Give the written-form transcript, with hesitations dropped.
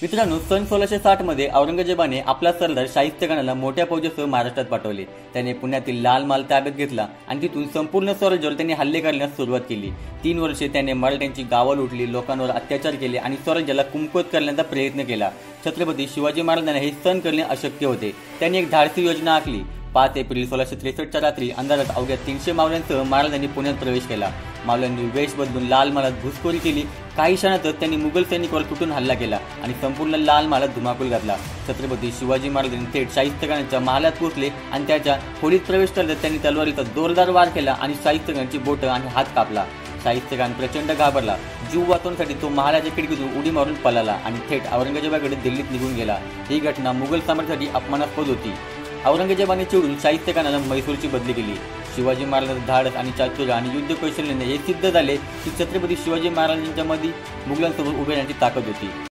मित्रांनो, सन 1660 मध्ये औरंगजेबाने आपला सरदार शाहिस्तेखानाला मोठ्या फौजेसह महाराष्ट्रात पाठवले. त्याने पुण्यातील लाल महाल ताब्यात घेतला आणि तिथून संपूर्ण स्वराज्यावर त्यांनी हल्ले करण्यास सुरुवात केली. 3 वर्षे त्याने मराठ्यांची गावं लुटली, लोकांवर अत्याचार केले आणि स्वराज्याला कुंपवत करण्याचा प्रयत्न केला. छत्रपती शिवाजी महाराजांना हे सहन करणे अशक्य होते. त्यांनी एक धाडसी योजना आखली. 5 एप्रिल 1663च्या रात्री अंधारात अवघ्या 300 मावळ्यांसह महाराजांनी पुण्यात प्रवेश केला. मावळ्यांनी वेश बदलून लाल महालात घुसखोरी केली. काही क्षणातच त्यांनी मुघल सैनिकांवर तुटून हल्ला केला आणि संपूर्ण लाल महालात धुमाकूळ घातला. छत्रपती शिवाजी महाराजांनी थेट शाहिस्तेखानाच्या महालात पोहोचले आणि त्याच्या खोलीत प्रवेश करत त्यांनी तलवारीचा जोरदार वार केला आणि शाहिस्तेखानाची बोटं आणि हात कापला. शाहिस्तेखान प्रचंड घाबरला. जीव वाचवण्यासाठी तो महालाच्या खिडकीतून उडी मारून पळाला आणि थेट औरंगजेबाकडे दिल्लीत निघून गेला. ही घटना मुघल साम्राज्यासाठी अपमानास्पद होती. औरंगजेबाने चिडून शाहिस्तेखानाला म्हैसूरची बदली केली. शिवाजी महाराजांचे धाडस आणि चातुर्य आणि युद्ध कौशल्याने हे सिद्ध झाले की छत्रपती शिवाजी महाराजांच्या मध्ये मुघलांसोबत उभे राहण्याची ताकद होती.